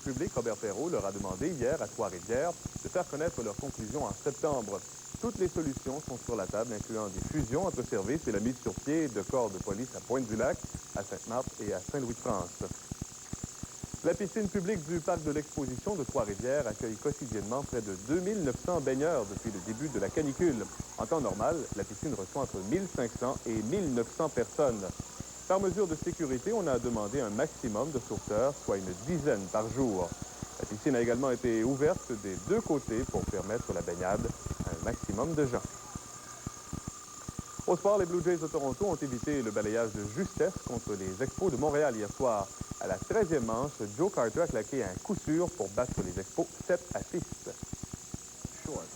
public, Robert Perrault, leur a demandé hier à Trois-Rivières de faire connaître leurs conclusions en septembre. Toutes les solutions sont sur la table, incluant des fusions entre services et la mise sur pied de corps de police à Pointe-du-Lac, à Sainte-Marthe et à Saint-Louis-de-France. La piscine publique du parc de l'exposition de Trois-Rivières accueille quotidiennement près de 2900 baigneurs depuis le début de la canicule. En temps normal, la piscine reçoit entre 1500 et 1900 personnes. Par mesure de sécurité, on a demandé un maximum de sauveteurs, soit une dizaine par jour. La piscine a également été ouverte des deux côtés pour permettre la baignade à un maximum de gens. Au sport, les Blue Jays de Toronto ont évité le balayage de justesse contre les Expos de Montréal hier soir. À la 13e manche, Joe Carter a claqué un coup sûr pour battre les Expos 7-6.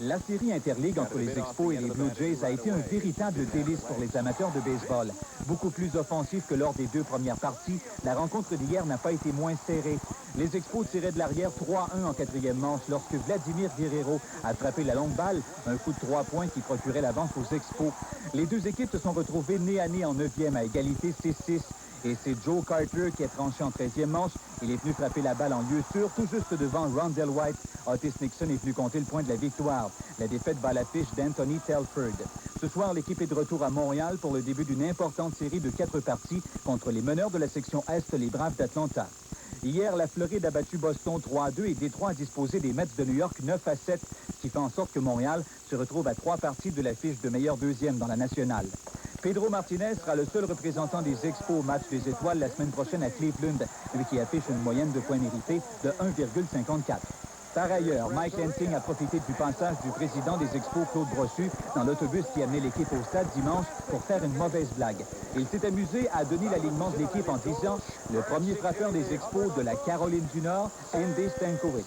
La série interligue entre les Expos et les Blue Jays a été un véritable délice pour les amateurs de baseball. Beaucoup plus offensif que lors des deux premières parties, la rencontre d'hier n'a pas été moins serrée. Les Expos tiraient de l'arrière 3-1 en quatrième manche lorsque Vladimir Guerrero a frappé la longue balle, un coup de 3 points qui procurait l'avance aux Expos. Les deux équipes se sont retrouvées nez à nez en 9e à égalité 6-6. Et c'est Joe Carter qui a tranché en 13e manche. Il est venu frapper la balle en lieu sûr, tout juste devant Rondell White. Otis Nixon est venu compter le point de la victoire. La défaite bat la fiche d'Anthony Telford. Ce soir, l'équipe est de retour à Montréal pour le début d'une importante série de 4 parties contre les meneurs de la section Est, les Braves d'Atlanta. Hier, la Floride a battu Boston 3-2 et Détroit a disposé des Mets de New York 9-7, ce qui fait en sorte que Montréal se retrouve à 3 parties de la fiche de meilleur deuxième dans la nationale. Pedro Martinez sera le seul représentant des Expos au match des étoiles la semaine prochaine à Cleveland, lui qui affiche une moyenne de points mérités de 1,54. Par ailleurs, Mike Lansing a profité du passage du président des Expos, Claude Brossu, dans l'autobus qui amenait l'équipe au stade dimanche pour faire une mauvaise blague. Il s'est amusé à donner l'alignement de l'équipe en disant « Le premier frappeur des Expos de la Caroline du Nord, Andy Stankovic ».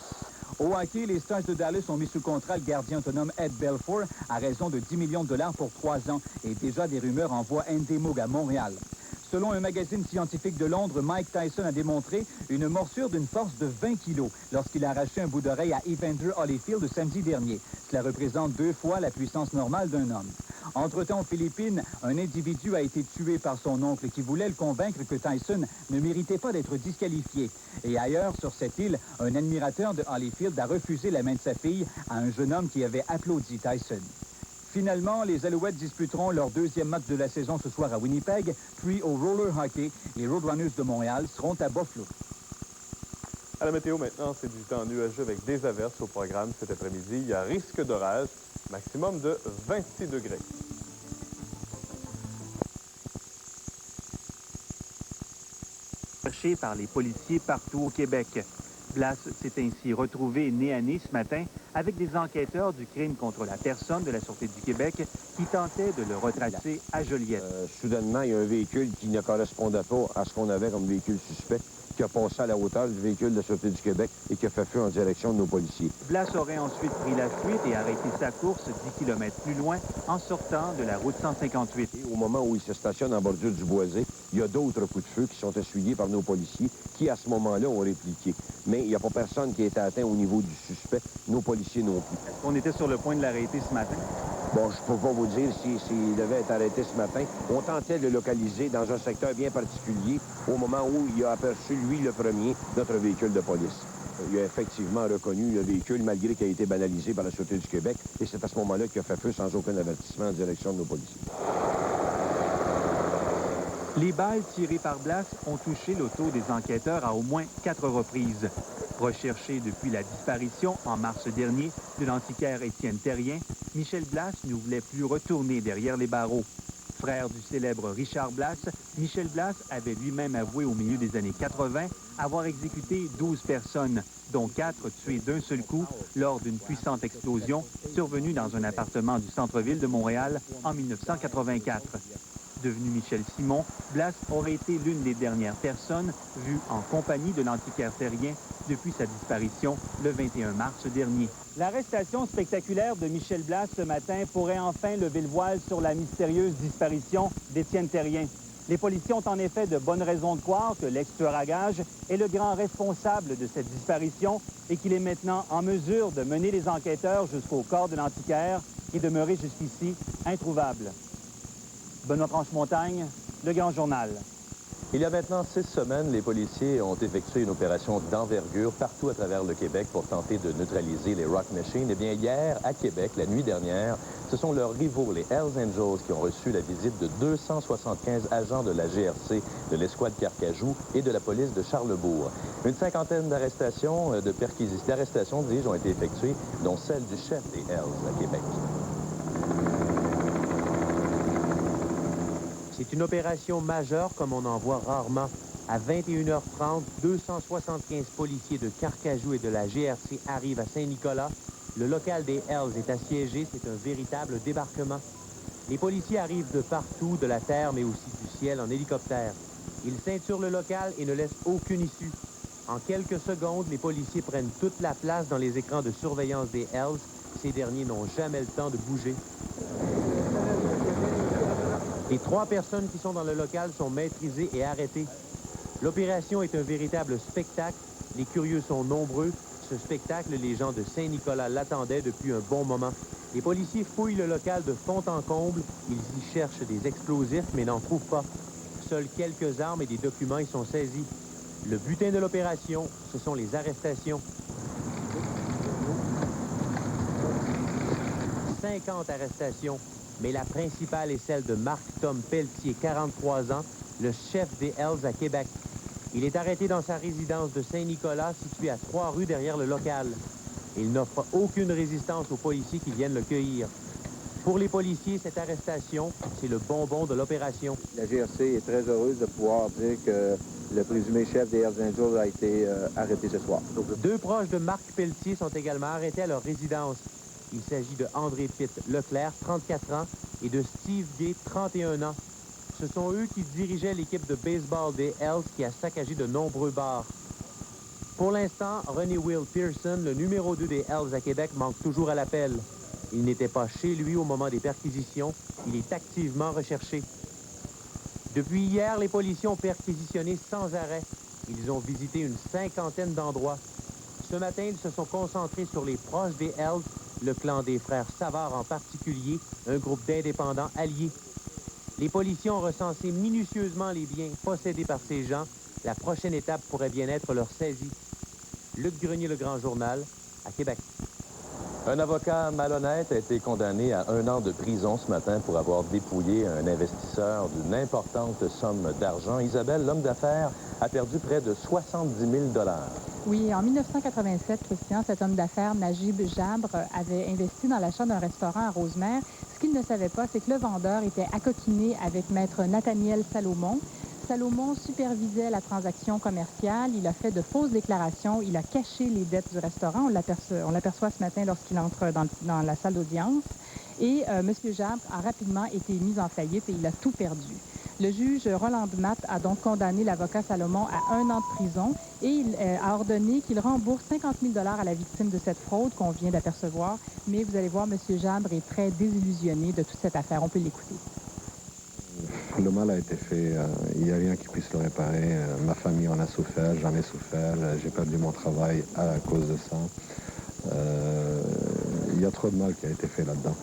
Au hockey, les Stars de Dallas ont mis sous contrat le gardien autonome Ed Belfour à raison de 10 millions de dollars pour 3 ans. Et déjà des rumeurs envoient Andy Moog à Montréal. Selon un magazine scientifique de Londres, Mike Tyson a démontré une morsure d'une force de 20 kilos lorsqu'il a arraché un bout d'oreille à Evander Holyfield samedi dernier. Cela représente 2 fois la puissance normale d'un homme. Entre-temps, aux Philippines, un individu a été tué par son oncle qui voulait le convaincre que Tyson ne méritait pas d'être disqualifié. Et ailleurs, sur cette île, un admirateur de Holyfield a refusé la main de sa fille à un jeune homme qui avait applaudi Tyson. Finalement, les Alouettes disputeront leur deuxième match de la saison ce soir à Winnipeg, puis au roller hockey, les Roadrunners de Montréal seront à Buffalo. À la météo maintenant, c'est du temps nuageux avec des averses au programme cet après-midi. Il y a risque d'orage, maximum de 26 degrés. Cherché par les policiers partout au Québec. Blas s'est ainsi retrouvé nez à nez ce matin avec des enquêteurs du crime contre la personne de la Sûreté du Québec qui tentaient de le retracer à Joliette. Soudainement, il y a un véhicule qui ne correspondait pas à ce qu'on avait comme véhicule suspect, qui a passé à la hauteur du véhicule de la Sûreté du Québec et qui a fait feu en direction de nos policiers. Blas aurait ensuite pris la fuite et arrêté sa course 10 km plus loin en sortant de la route 158. Et au moment où il se stationne en bordure du Boisé, il y a d'autres coups de feu qui sont essuyés par nos policiers qui, à ce moment-là, ont répliqué. Mais il n'y a pas personne qui a été atteint au niveau du suspect, nos policiers non plus. Est-ce qu'on était sur le point de l'arrêter ce matin? Bon, je ne peux pas vous dire s'il devait être arrêté ce matin. On tentait de le localiser dans un secteur bien particulier au moment où il a aperçu, lui, le premier, notre véhicule de police. Il a effectivement reconnu le véhicule, malgré qu'il a été banalisé par la Sûreté du Québec. Et c'est à ce moment-là qu'il a fait feu sans aucun avertissement en direction de nos policiers. Les balles tirées par Blas ont touché l'auto des enquêteurs à au moins 4 reprises. Recherché depuis la disparition en mars dernier de l'antiquaire Étienne Terrien, Michel Blas ne voulait plus retourner derrière les barreaux. Frère du célèbre Richard Blas, Michel Blas avait lui-même avoué au milieu des années 80 avoir exécuté 12 personnes, dont 4 tuées d'un seul coup lors d'une puissante explosion survenue dans un appartement du centre-ville de Montréal en 1984. Devenu Michel Simon, Blas aurait été l'une des dernières personnes vues en compagnie de l'antiquaire Terrien depuis sa disparition le 21 mars dernier. L'arrestation spectaculaire de Michel Blas ce matin pourrait enfin lever le voile sur la mystérieuse disparition d'Étienne Terrien. Les policiers ont en effet de bonnes raisons de croire que l'ex-tueur à gages est le grand responsable de cette disparition et qu'il est maintenant en mesure de mener les enquêteurs jusqu'au corps de l'antiquaire qui demeurait jusqu'ici introuvable. Benoît Franche-Montagne, Le Grand Journal. Il y a maintenant 6 semaines, les policiers ont effectué une opération d'envergure partout à travers le Québec pour tenter de neutraliser les Rock Machines. Eh bien, hier, à Québec, la nuit dernière, ce sont leurs rivaux, les Hells Angels, qui ont reçu la visite de 275 agents de la GRC, de l'escouade Carcajou et de la police de Charlebourg. Une cinquantaine d'arrestations, ont été effectuées, dont celle du chef des Hells à Québec. C'est une opération majeure comme on en voit rarement. À 21h30, 275 policiers de Carcajou et de la GRC arrivent à Saint-Nicolas. Le local des Hells est assiégé, c'est un véritable débarquement. Les policiers arrivent de partout, de la terre mais aussi du ciel en hélicoptère. Ils ceinturent le local et ne laissent aucune issue. En quelques secondes, les policiers prennent toute la place dans les écrans de surveillance des Hells. Ces derniers n'ont jamais le temps de bouger. Les 3 personnes qui sont dans le local sont maîtrisées et arrêtées. L'opération est un véritable spectacle. Les curieux sont nombreux. Ce spectacle, les gens de Saint-Nicolas l'attendaient depuis un bon moment. Les policiers fouillent le local de fond en comble. Ils y cherchent des explosifs, mais n'en trouvent pas. Seules quelques armes et des documents y sont saisis. Le butin de l'opération, ce sont les arrestations. 50 arrestations. Mais la principale est celle de Marc-Tom Pelletier, 43 ans, le chef des Hells à Québec. Il est arrêté dans sa résidence de Saint-Nicolas, située à 3 rues derrière le local. Il n'offre aucune résistance aux policiers qui viennent le cueillir. Pour les policiers, cette arrestation, c'est le bonbon de l'opération. La GRC est très heureuse de pouvoir dire que le présumé chef des Hells Angels a été arrêté ce soir. 2 proches de Marc Pelletier sont également arrêtés à leur résidence. Il s'agit de André Pitt Leclerc, 34 ans, et de Steve Gay, 31 ans. Ce sont eux qui dirigeaient l'équipe de baseball des Hells qui a saccagé de nombreux bars. Pour l'instant, René Will Pearson, le numéro 2 des Hells à Québec, manque toujours à l'appel. Il n'était pas chez lui au moment des perquisitions. Il est activement recherché. Depuis hier, les policiers ont perquisitionné sans arrêt. Ils ont visité une cinquantaine d'endroits. Ce matin, ils se sont concentrés sur les proches des Hells, le clan des frères Savard en particulier, un groupe d'indépendants alliés. Les policiers ont recensé minutieusement les biens possédés par ces gens. La prochaine étape pourrait bien être leur saisie. Luc Grenier, Le Grand Journal, à Québec. Un avocat malhonnête a été condamné à 1 an de prison ce matin pour avoir dépouillé un investisseur d'une importante somme d'argent. Isabelle, l'homme d'affaires, a perdu près de 70 000 $. Oui, en 1987, Christian, cet homme d'affaires, Najib Jabre, avait investi dans l'achat d'un restaurant à Rosemère. Ce qu'il ne savait pas, c'est que le vendeur était acoquiné avec maître Nathaniel Salomon. Salomon supervisait la transaction commerciale. Il a fait de fausses déclarations. Il a caché les dettes du restaurant. On l'aperçoit ce matin lorsqu'il entre dans la salle d'audience. Et M. Jabre a rapidement été mis en faillite et il a tout perdu. Le juge Roland Matt a donc condamné l'avocat Salomon à 1 an de prison et il a ordonné qu'il rembourse 50 000 $ à la victime de cette fraude qu'on vient d'apercevoir. Mais vous allez voir, M. Jabre est très désillusionné de toute cette affaire. On peut l'écouter. Le mal a été fait. Il n'y a rien qui puisse le réparer. Ma famille en a souffert, j'en ai souffert. J'ai perdu mon travail à cause de ça. Il y a trop de mal qui a été fait là-dedans.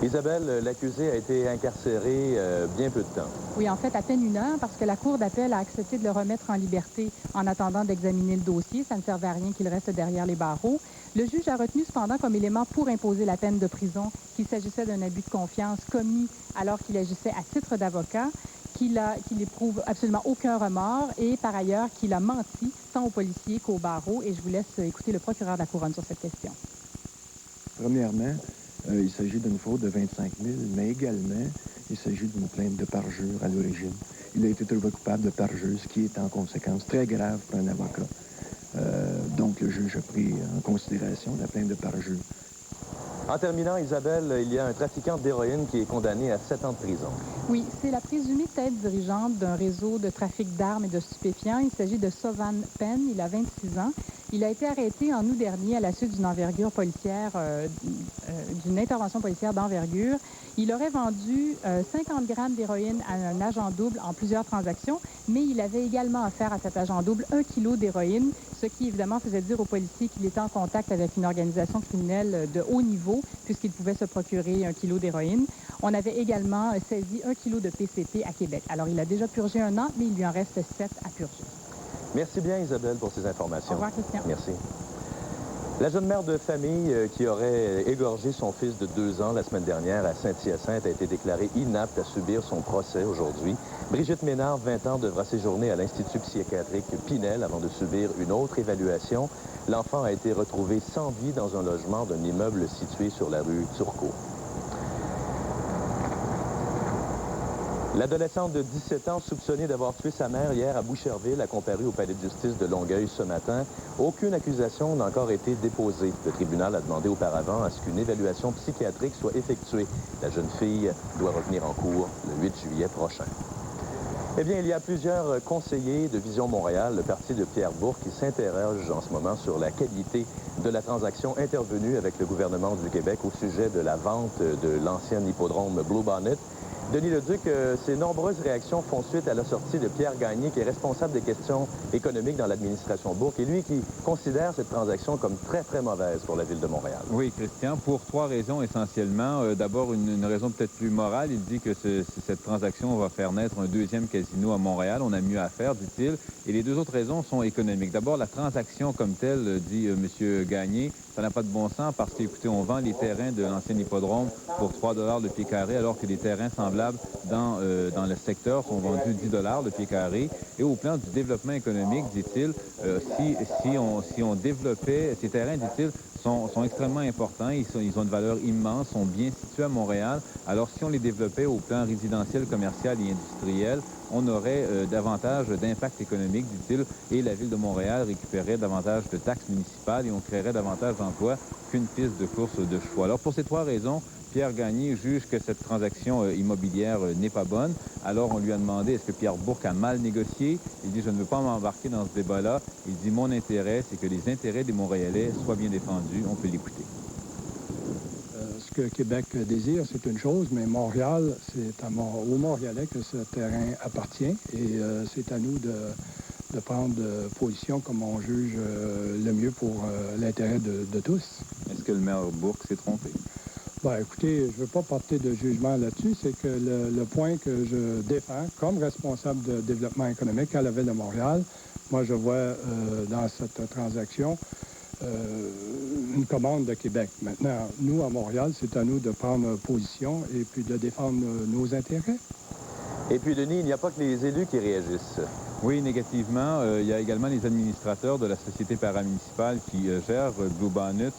Isabelle, l'accusé a été incarcéré bien peu de temps. Oui, en fait, à peine 1 heure, parce que la Cour d'appel a accepté de le remettre en liberté en attendant d'examiner le dossier. Ça ne servait à rien qu'il reste derrière les barreaux. Le juge a retenu cependant comme élément pour imposer la peine de prison qu'il s'agissait d'un abus de confiance commis alors qu'il agissait à titre d'avocat, qu'il éprouve absolument aucun remords et par ailleurs qu'il a menti tant aux policiers qu'aux barreaux. Et je vous laisse écouter le procureur de la Couronne sur cette question. Premièrement, il s'agit d'une fraude de 25 000, mais également, il s'agit d'une plainte de parjure à l'origine. Il a été trouvé coupable de parjure, ce qui est en conséquence très grave pour un avocat. Donc, le juge a pris en considération la plainte de parjure. En terminant, Isabelle, il y a un trafiquant d'héroïne qui est condamné à 7 ans de prison. Oui, c'est la présumée tête dirigeante d'un réseau de trafic d'armes et de stupéfiants. Il s'agit de Sovan Penn, il a 26 ans. Il a été arrêté en août dernier à la suite d'une envergure policière, d'une intervention policière d'envergure. Il aurait vendu 50 grammes d'héroïne à un agent double en plusieurs transactions, mais il avait également offert à cet agent double 1 kilo d'héroïne, ce qui évidemment faisait dire aux policiers qu'il était en contact avec une organisation criminelle de haut niveau, puisqu'il pouvait se procurer 1 kilo d'héroïne. On avait également saisi 1 kilo de PCP à Québec. Alors, il a déjà purgé 1 an, mais il lui en reste 7 à purger. Merci bien, Isabelle, pour ces informations. Au revoir, Christian. Merci. La jeune mère de famille qui aurait égorgé son fils de 2 ans la semaine dernière à Saint-Hyacinthe a été déclarée inapte à subir son procès aujourd'hui. Brigitte Ménard, 20 ans, devra séjourner à l'Institut psychiatrique Pinel avant de subir une autre évaluation. L'enfant a été retrouvé sans vie dans un logement d'un immeuble situé sur la rue Turcot. L'adolescente de 17 ans soupçonnée d'avoir tué sa mère hier à Boucherville a comparu au palais de justice de Longueuil ce matin. Aucune accusation n'a encore été déposée. Le tribunal a demandé auparavant à ce qu'une évaluation psychiatrique soit effectuée. La jeune fille doit revenir en cours le 8 juillet prochain. Eh bien, il y a plusieurs conseillers de Vision Montréal, le parti de Pierre Bourque, qui s'interrogent en ce moment sur la qualité de la transaction intervenue avec le gouvernement du Québec au sujet de la vente de l'ancien hippodrome Bluebonnet. Denis Leduc, ces nombreuses réactions font suite à la sortie de Pierre Gagné, qui est responsable des questions économiques dans l'administration Bourque, et lui qui considère cette transaction comme très, très mauvaise pour la Ville de Montréal. Oui, Christian, pour 3 raisons essentiellement. D'abord, une raison peut-être plus morale. Il dit que cette transaction va faire naître un 2e casino à Montréal. On a mieux à faire, dit-il. Et les 2 autres raisons sont économiques. D'abord, la transaction comme telle, dit M. Gagné, ça n'a pas de bon sens parce qu'écoutez, on vend les terrains de l'ancien hippodrome pour 3 $ le pied carré, alors que les terrains semblables dans le secteur sont vendus 10 $ le pied carré. Et au plan du développement économique, dit-il, si on développait ces terrains, dit-il, sont extrêmement importants, ils ont une valeur immense, sont bien situés à Montréal. Alors, si on les développait au plan résidentiel, commercial et industriel, on aurait davantage d'impact économique, dit-il, et la Ville de Montréal récupérerait davantage de taxes municipales et on créerait davantage d'emplois qu'une piste de course de chevaux. Alors, pour ces 3 raisons, Pierre Gagné juge que cette transaction immobilière n'est pas bonne. Alors, on lui a demandé, est-ce que Pierre Bourque a mal négocié? Il dit, je ne veux pas m'embarquer dans ce débat-là. Il dit, mon intérêt, c'est que les intérêts des Montréalais soient bien défendus. On peut l'écouter. Ce que Québec désire, c'est une chose, mais Montréal, c'est aux Montréalais que ce terrain appartient. Et c'est à nous de prendre position comme on juge le mieux pour l'intérêt de tous. Est-ce que le maire Bourque s'est trompé? Bien, écoutez, je ne veux pas porter de jugement là-dessus. C'est que le point que je défends comme responsable de développement économique à la Ville de Montréal, moi, je vois dans cette transaction une commande de Québec. Maintenant, nous, à Montréal, c'est à nous de prendre position et puis de défendre nos intérêts. Et puis, Denis, il n'y a pas que les élus qui réagissent. Oui, négativement. Il y a également les administrateurs de la société paramunicipale qui gère Bluebonnet.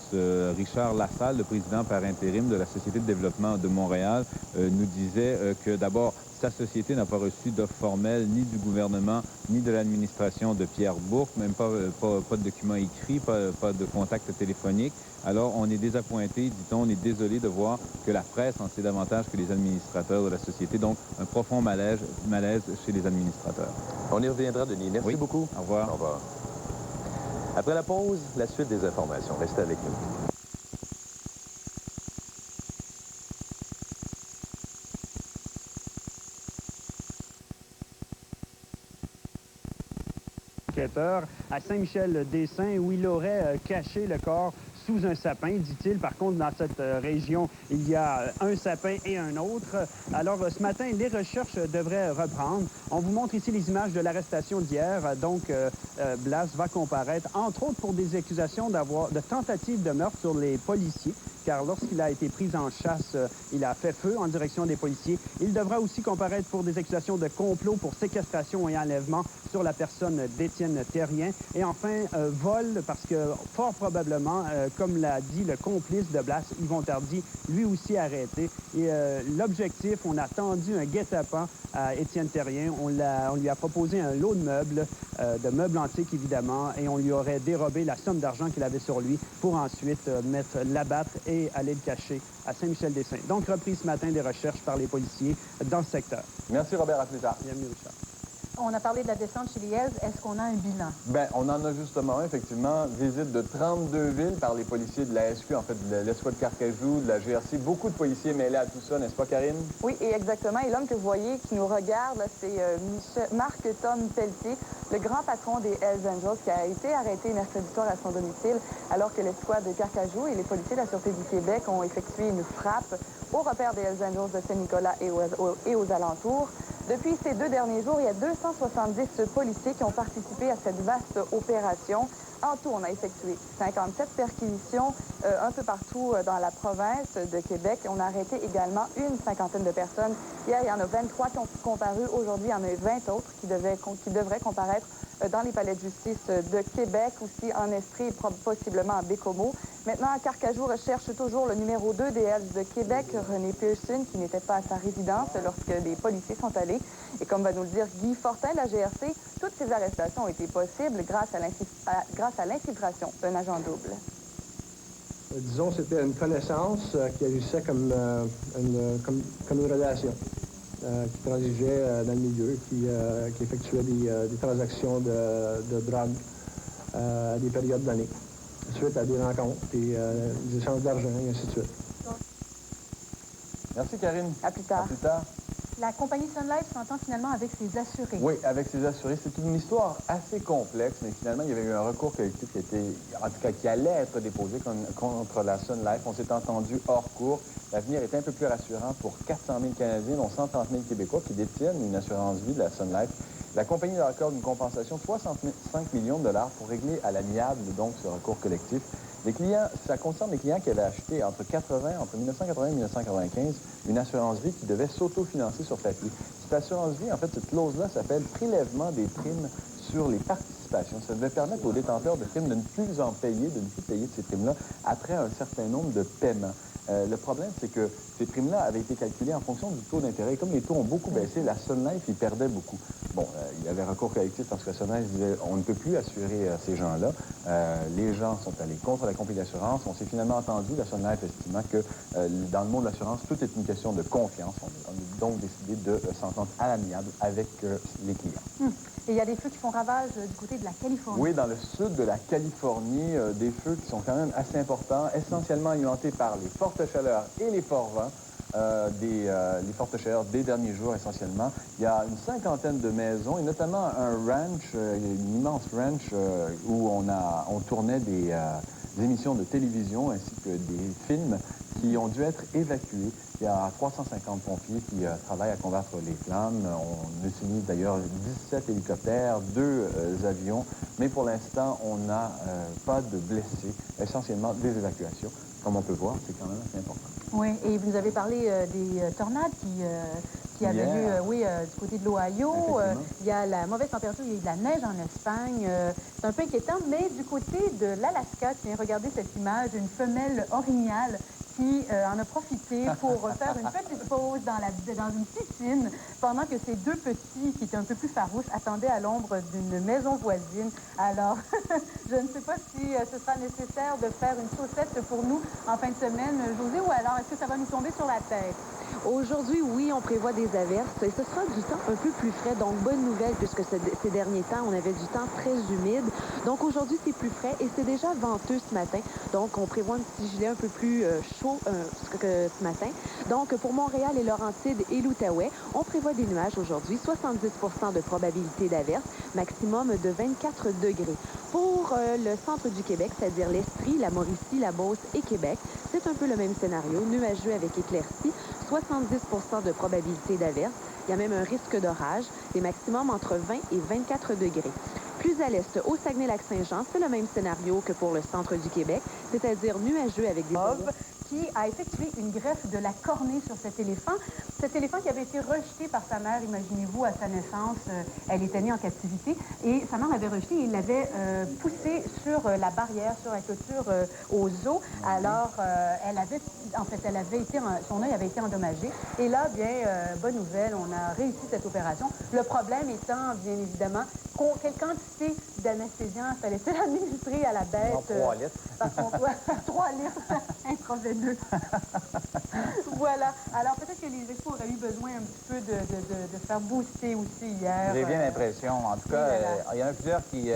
Richard Lassalle, le président par intérim de la Société de développement de Montréal, nous disait que d'abord, sa société n'a pas reçu d'offre formelle ni du gouvernement, ni de l'administration de Pierre Bourque, même pas de document écrit, pas de contact téléphonique. Alors, on est désappointé, dit-on, on est désolé de voir que la presse en sait davantage que les administrateurs de la société. Donc, un profond malaise chez les administrateurs. On y reviendra, Denis. Merci beaucoup. Au revoir. Au revoir. Après la pause, la suite des informations. Restez avec nous. À Saint-Michel-des-Saints, où il aurait caché le corps sous un sapin, dit-il. Par contre, dans cette région, il y a un sapin et un autre. Alors, ce matin, les recherches devraient reprendre. On vous montre ici les images de l'arrestation d'hier. Donc, Blas va comparaître, entre autres pour des accusations de tentative de meurtre sur les policiers, car lorsqu'il a été pris en chasse, il a fait feu en direction des policiers. Il devra aussi comparaître pour des accusations de complot pour séquestration et enlèvement sur la personne d'Étienne Terrien. Et enfin, vol, parce que fort probablement, comme l'a dit le complice de Blas, Yvon Tardy, lui aussi arrêté. Et l'objectif, on a tendu un guet-apens à Étienne Terrien. On lui a proposé un lot de meubles antiques, évidemment, et on lui aurait dérobé la somme d'argent qu'il avait sur lui pour ensuite l'abattre et aller le cacher à Saint-Michel-des-Saints. Donc, reprise ce matin des recherches par les policiers dans ce secteur. Merci, Robert. À plus tard. Bienvenue, Richard. On a parlé de la descente chez les Hells. Est-ce qu'on a un bilan? Bien, on en a justement, effectivement, visite de 32 villes par les policiers de la SQ, en fait, de l'escouade Carcajou, de la GRC. Beaucoup de policiers mêlés à tout ça, n'est-ce pas, Karine? Oui, et exactement. Et l'homme que vous voyez qui nous regarde, c'est Marc-Tom Pelletier, le grand patron des Hells Angels, qui a été arrêté mercredi soir à son domicile, alors que l'escouade de Carcajou et les policiers de la Sûreté du Québec ont effectué une frappe au repère des Hells Angels de Saint-Nicolas et aux alentours. Depuis ces 2 derniers jours, il y a 270 policiers qui ont participé à cette vaste opération. En tout, on a effectué 57 perquisitions un peu partout dans la province de Québec. On a arrêté également une cinquantaine de personnes. Hier, il y en a 23 qui ont comparu. Aujourd'hui, il y en a 20 autres qui devraient comparaître dans les palais de justice de Québec, aussi en Estrie et possiblement à Bécomo. Maintenant, Carcajou recherche toujours le numéro 2 des Hells de Québec, René Pearson, qui n'était pas à sa résidence lorsque les policiers sont allés. Et comme va nous le dire Guy Fortin de la GRC, toutes ces arrestations ont été possibles grâce à l'infiltration d'un agent double. Disons, c'était une connaissance qui agissait comme une relation, qui transigeait dans le milieu, qui effectuait des transactions de drogue à des périodes d'années, suite à des rencontres, des échanges d'argent, et ainsi de suite. Merci, Karine. À plus tard. À plus tard. La compagnie Sun Life s'entend finalement avec ses assurés. Oui, avec ses assurés. C'est une histoire assez complexe, mais finalement, il y avait eu un recours collectif qui allait être déposé contre la Sun Life. On s'est entendu hors cours. L'avenir est un peu plus rassurant pour 400 000 Canadiens, dont 130 000 Québécois qui détiennent une assurance vie de la Sun Life. La compagnie leur accorde une compensation de 65 millions de dollars pour régler à l'amiable, donc, ce recours collectif. Les clients, ça concerne les clients qui avaient acheté entre 1980 et 1995 une assurance vie qui devait s'autofinancer sur papier. Cette assurance vie, en fait, cette clause-là s'appelle prélèvement des primes sur les participations. Ça devait permettre aux détenteurs de primes de ne plus en payer, de ne plus payer de ces primes-là après un certain nombre de paiements. Le problème, c'est que ces primes-là avaient été calculées en fonction du taux d'intérêt. Et comme les taux ont beaucoup baissé, la Sun Life, ils perdaient beaucoup. Bon, il y avait recours collectif parce que la Sun Life disait on ne peut plus assurer ces gens-là. Les gens sont allés contre la compagnie d'assurance. On s'est finalement entendu, la Sun Life estimant que dans le monde de l'assurance, tout est une question de confiance. On a donc décidé de s'entendre à l'amiable avec les clients. Et il y a des feux qui font ravage du côté de la Californie. Oui, dans le sud de la Californie, des feux qui sont quand même assez importants, essentiellement alimentés par les fortes chaleurs et les forts vents. Les fortes chaleurs des derniers jours essentiellement. Il y a une cinquantaine de maisons et notamment un ranch, une immense ranch où on tournait des émissions de télévision ainsi que des films qui ont dû être évacués. Il y a 350 pompiers qui travaillent à combattre les flammes. On utilise d'ailleurs 17 hélicoptères, 2 avions, mais pour l'instant, on n'a pas de blessés, essentiellement des évacuations. Comme on peut voir, c'est quand même assez important. Oui, et vous avez parlé des tornades qui avaient lieu du côté de l'Ohio. Il y a la mauvaise température, il y a eu de la neige en Espagne. C'est un peu inquiétant, mais du côté de l'Alaska, tiens, regardez cette image, une femelle orignale qui en a profité pour faire une petite pause dans une piscine pendant que ces 2 petits, qui étaient un peu plus farouches, attendaient à l'ombre d'une maison voisine. Alors, je ne sais pas si ce sera nécessaire de faire une chaussette pour nous en fin de semaine, José, ou alors est-ce que ça va nous tomber sur la tête? Aujourd'hui, oui, on prévoit des averses et ce sera du temps un peu plus frais. Donc, bonne nouvelle puisque ces derniers temps, on avait du temps très humide. Donc, aujourd'hui, c'est plus frais et c'est déjà venteux ce matin. Donc, on prévoit un petit gilet un peu plus chaud que ce matin. Donc, pour Montréal et Laurentides et l'Outaouais, on prévoit des nuages aujourd'hui. 70 de probabilité d'averse, maximum de 24 degrés. Pour le centre du Québec, c'est-à-dire l'Estrie, la Mauricie, la Beauce et Québec, c'est un peu le même scénario, nuageux avec éclaircies. 70 de probabilité d'averse. Il y a même un risque d'orage. Les maximums entre 20 et 24 degrés. Plus à l'est, au Saguenay-Lac-Saint-Jean, c'est le même scénario que pour le centre du Québec, c'est-à-dire nuageux avec des qui a effectué une greffe de la cornée sur cet éléphant. Cet éléphant qui avait été rejeté par sa mère, imaginez-vous, à sa naissance, elle était née en captivité, et sa mère l'avait rejeté et il l'avait poussé sur la barrière, sur la clôture aux eaux. Alors, son œil avait été endommagé. Et là, bien, bonne nouvelle, on a réussi cette opération. Le problème étant, bien évidemment, quelle quantité d'anesthésiants fallait-il administrer à la bête? 3 litres. Parce qu'on 3 litres intraveineux. Voilà. Alors, peut-être que les expos auraient eu besoin un petit peu de faire booster aussi hier. J'ai bien l'impression. En tout cas, il y en a plusieurs qui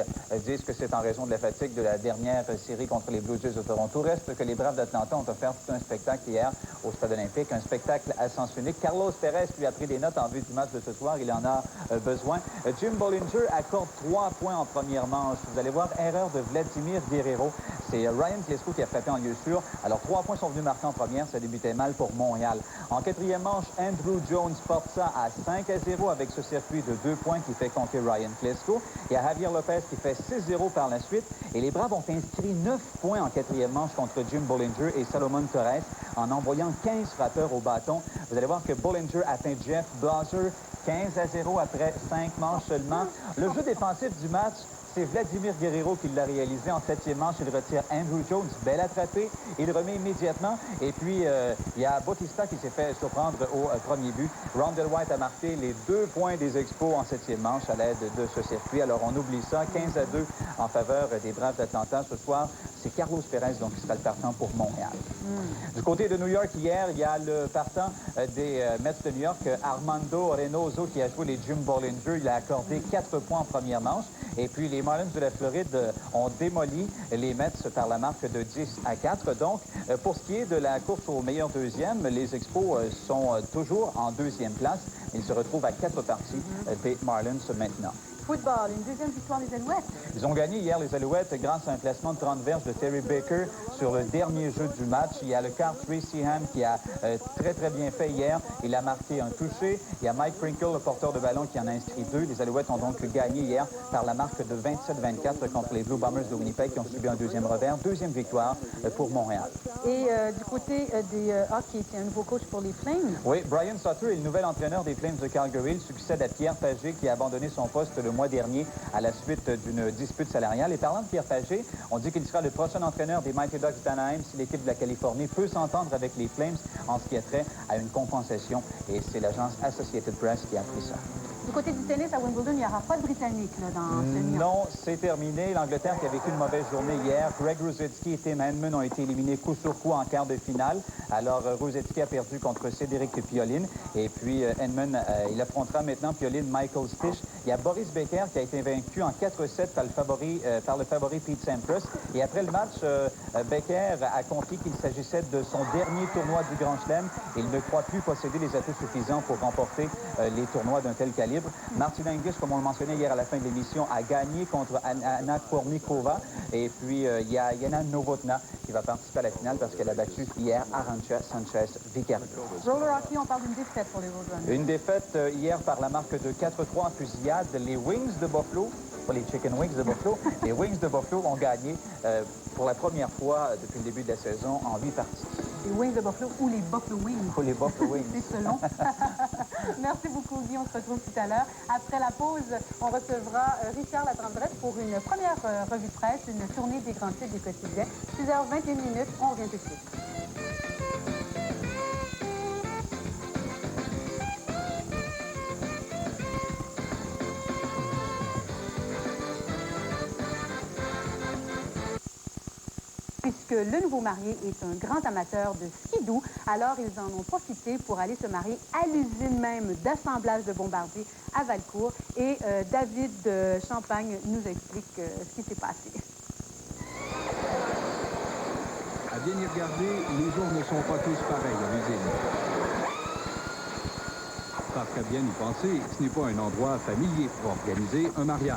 disent que c'est en raison de la fatigue de la dernière série contre les Blue Jays de Toronto. Reste que les Braves d'Atlanta ont offert tout un spectacle hier au Stade olympique, un spectacle à sens unique. Carlos Perez lui a pris des notes en vue du match de ce soir. Il en a besoin. Jim Bollinger accorde 3 points en première manche. Vous allez voir, erreur de Vladimir Guerrero. C'est Ryan Klesko qui a frappé en lieu sûr. Alors, 3 points sont venus marquer en première. Ça débutait mal pour Montréal. En quatrième manche, Andrew Jones porte ça à 5-0 avec ce circuit de 2 points qui fait compter Ryan Klesko. Il y a Javier Lopez qui fait 6-0 par la suite. Et les Braves ont inscrit 9 points en quatrième manche contre Jim Bollinger et Salomon Torres en envoyant 15 frappeurs au bâton. Vous allez voir que Bollinger atteint Jeff Blaser 15-0 après 5 manches seulement. Le jeu défensif du match, c'est Vladimir Guerrero qui l'a réalisé en 7e manche. Il retire Andrew Jones, belle attrapée. Il remet immédiatement. Et puis, il y a Bautista qui s'est fait surprendre au premier but. Rondell White a marqué les 2 points des Expos en 7e manche à l'aide de ce circuit. Alors, on oublie ça. 15-2 en faveur des Braves d'Atlanta ce soir. C'est Carlos Perez, donc, qui sera le partant pour Montréal. Du côté de New York, hier, il y a le partant des Mets de New York, Armando Reynoso, qui a joué les Jim Bollinger. Il a accordé 4 points en première manche. Et puis, les Marlins de la Floride ont démoli les Mets par la marque de 10-4. Donc, pour ce qui est de la course au meilleur deuxième, les Expos sont toujours en 2e place. Ils se retrouvent à 4 parties des Marlins maintenant. Football, une deuxième victoire des Alouettes. Ils ont gagné hier, les Alouettes, grâce à un placement de 30 verges de Terry Baker sur le dernier jeu du match. Il y a le quart Tracy Ham qui a très bien fait hier. Il a marqué un touché. Il y a Mike Crinkle, le porteur de ballon, qui en a inscrit 2. Les Alouettes ont donc gagné hier par la marque de 27-24 contre les Blue Bombers de Winnipeg qui ont subi un deuxième revers. Deuxième victoire pour Montréal. Et du côté des hockey, c'est un nouveau coach pour les Flames. Oui, Brian Sutter est le nouvel entraîneur des Flames de Calgary. Il succède à Pierre Pagé qui a abandonné son poste le mois dernier à la suite d'une dispute salariale. Et parlant de Pierre Pagé, on dit qu'il sera le prochain entraîneur des Mighty Ducks d'Anaheim si l'équipe de la Californie peut s'entendre avec les Flames en ce qui a trait à une compensation. Et c'est l'agence Associated Press qui a appris ça. Du côté du tennis, à Wimbledon, il n'y aura pas de Britannique là, dans ce million. Non, c'est terminé. L'Angleterre qui a vécu une mauvaise journée hier. Greg Rusedski et Tim Henman ont été éliminés coup sur coup en quart de finale. Alors, Rusedski a perdu contre Cédric Pioline. Et puis, Henman, il affrontera maintenant Pioline Michael Stich. Il y a Boris Becker qui a été vaincu en 4-7 par le favori Pete Sampras. Et après le match, Becker a confié qu'il s'agissait de son dernier tournoi du Grand Chelem. Il ne croit plus posséder les atouts suffisants pour remporter les tournois d'un tel calibre. Martina Hingis, comme on le mentionnait hier à la fin de l'émission, a gagné contre Anna Kournikova. Et puis, il y a Yana Novotná qui va participer à la finale parce qu'elle a battu hier Arantxa Sanchez Vicario. Roller hockey, on parle d'une défaite pour les Roadrunners. Une défaite hier par la marque de 4-3 en fusillade. Les Wings de Buffalo, pas les Chicken Wings de Buffalo, les Wings de Buffalo ont gagné pour la première fois depuis le début de la saison en 8 parties. Les Wings de Buffalo ou les Buffalo Wings. Ou les Buffalo Wings. C'est selon. Merci beaucoup, Guy. On se retrouve tout à l'heure. Après la pause, on recevra Richard Latendresse pour une première revue de presse, une tournée des grands titres du quotidien. 6h21. On revient tout de suite. Puisque le nouveau marié est un grand amateur de skidoo, alors ils en ont profité pour aller se marier à l'usine même d'assemblage de bombardiers à Valcourt. Et David Champagne nous explique ce qui s'est passé. À bien y regarder, les jours ne sont pas tous pareils à l'usine. Parce qu'à bien y penser, ce n'est pas un endroit familier pour organiser un mariage.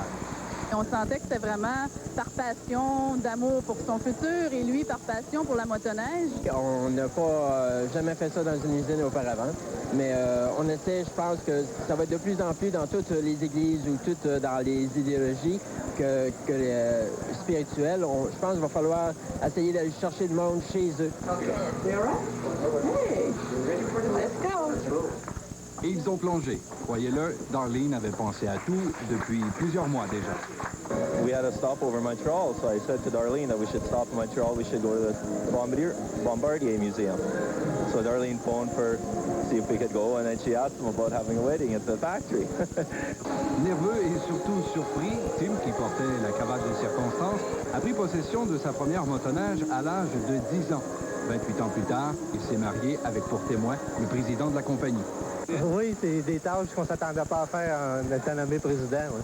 On sentait que c'était vraiment par passion d'amour pour son futur et lui par passion pour la motoneige. On n'a pas jamais fait ça dans une usine auparavant, mais on essaie, je pense que ça va être de plus en plus dans toutes les églises ou toutes dans les idéologies que les spirituelles. Je pense qu'il va falloir essayer d'aller chercher le monde chez eux. Okay. Hey, let's go. Et ils ont plongé. Croyez-le, Darlene avait pensé à tout depuis plusieurs mois déjà. We had a stop over Montreal, so I said to Darlene that we should stop in Montreal, we should go to the Bombardier Museum. So Darlene phoned for see if we could go, and then she asked him about having a wedding at the factory. Nerveux et surtout surpris, Tim, qui portait la cravate de circonstance, a pris possession de sa première motoneige à l'âge de 10 ans. 28 ans plus tard, il s'est marié avec pour témoin le président de la compagnie. Oui, c'est des tâches qu'on ne s'attendait pas à faire en étant nommé président. Oui.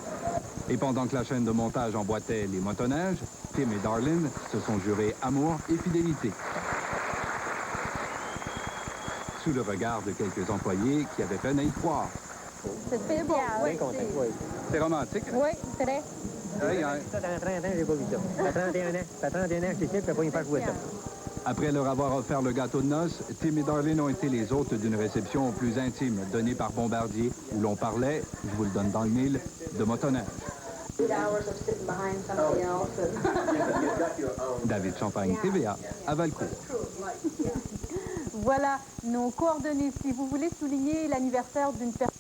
Et pendant que la chaîne de montage emboîtait les motoneiges, Tim et Darlene se sont jurés amour et fidélité. Sous le regard de quelques employés qui avaient peine à y croire. C'est spécial. Bien content, oui. C'est romantique. Oui, très. Ça, dans 30 ans, j'ai pas vu ça. Ça fait 31 ans. Ça fait 31 ans que je suis ici, puis pas une fois jouer ça. Après leur avoir offert le gâteau de noces, Tim et Darlene ont été les hôtes d'une réception plus intime donnée par Bombardier, où l'on parlait, je vous le donne dans le mille, de motoneige. David Champagne, TVA, à Valcourt. Voilà nos coordonnées. Si vous voulez souligner l'anniversaire d'une personne...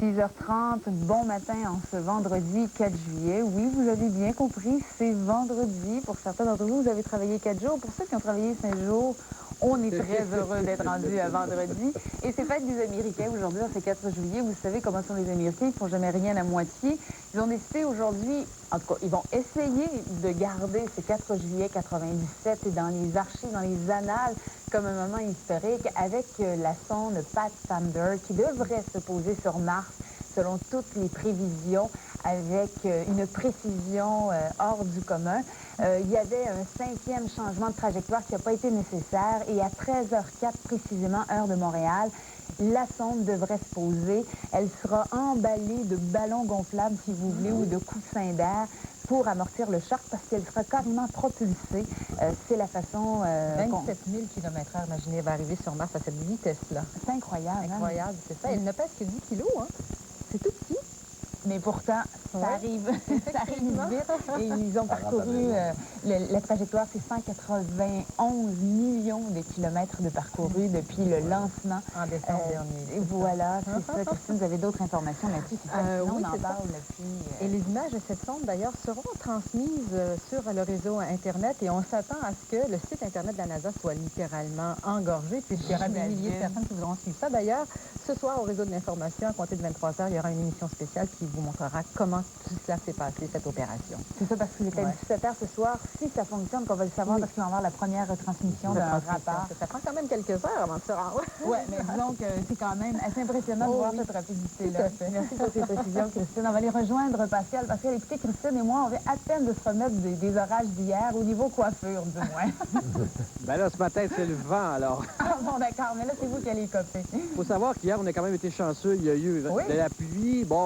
6h30, bon matin en ce vendredi 4 juillet. Oui, vous avez bien compris, c'est vendredi. Pour certains d'entre vous, vous avez travaillé 4 jours. Pour ceux qui ont travaillé 5 jours, on est très heureux d'être rendu à vendredi. Et c'est fête des Américains aujourd'hui, c'est 4 juillet. Vous savez comment sont les Américains, ils ne font jamais rien à moitié. Ils ont décidé aujourd'hui, en tout cas, ils vont essayer de garder ce 4 juillet 97 et dans les archives, dans les annales, comme un moment historique avec la sonde Pathfinder qui devrait se poser sur Mars selon toutes les prévisions avec une précision hors du commun. Il y avait un 5e changement de trajectoire qui n'a pas été nécessaire et à 13h04 précisément, heure de Montréal, la sonde devrait se poser. Elle sera emballée de ballons gonflables, si vous voulez, ou de coussins d'air pour amortir le choc parce qu'elle sera carrément propulsée. C'est la façon... 27 000 km/h, imaginez, elle va arriver sur Mars à cette vitesse-là. C'est incroyable. Incroyable, c'est ça. Elle ne pèse que 10 kilos, hein. C'est tout petit. Mais pourtant, ça arrive vite. Et ils ont parcouru, la trajectoire, c'est 191 millions de kilomètres de parcourus depuis le lancement. En décembre dernier. Et voilà, c'est ça. Christine, vous avez d'autres informations là-dessus? Oui, on en parle depuis... Et les images de cette sonde, d'ailleurs, seront transmises sur le réseau Internet et on s'attend à ce que le site Internet de la NASA soit littéralement engorgé puisqu'il y aura des milliers de personnes qui voudront suivre ça. D'ailleurs, ce soir, au réseau de l'information, à compter de 23h, il y aura une émission spéciale qui vous montrera comment tout cela s'est passé, cette opération. C'est ça, parce qu'il est à 17h ce soir. Si ça fonctionne, qu'on va le savoir, parce qu'il va y avoir la première retransmission d'un rapport. Ça prend quand même quelques heures avant de se rendre. Oui, mais disons que c'est quand même assez impressionnant de voir cette rapidité-là. Merci pour ces précisions, Christine. On va aller rejoindre Pascal. Pascal, écoutez, Christine et moi, on vient à peine de se remettre des orages d'hier, au niveau coiffure, du moins. Ben là, ce matin, c'est le vent, alors. Ah bon, d'accord, mais là, c'est vous qui allez copier. Il faut savoir qu'hier, on a quand même été chanceux. Il y a eu de la pluie. Bon,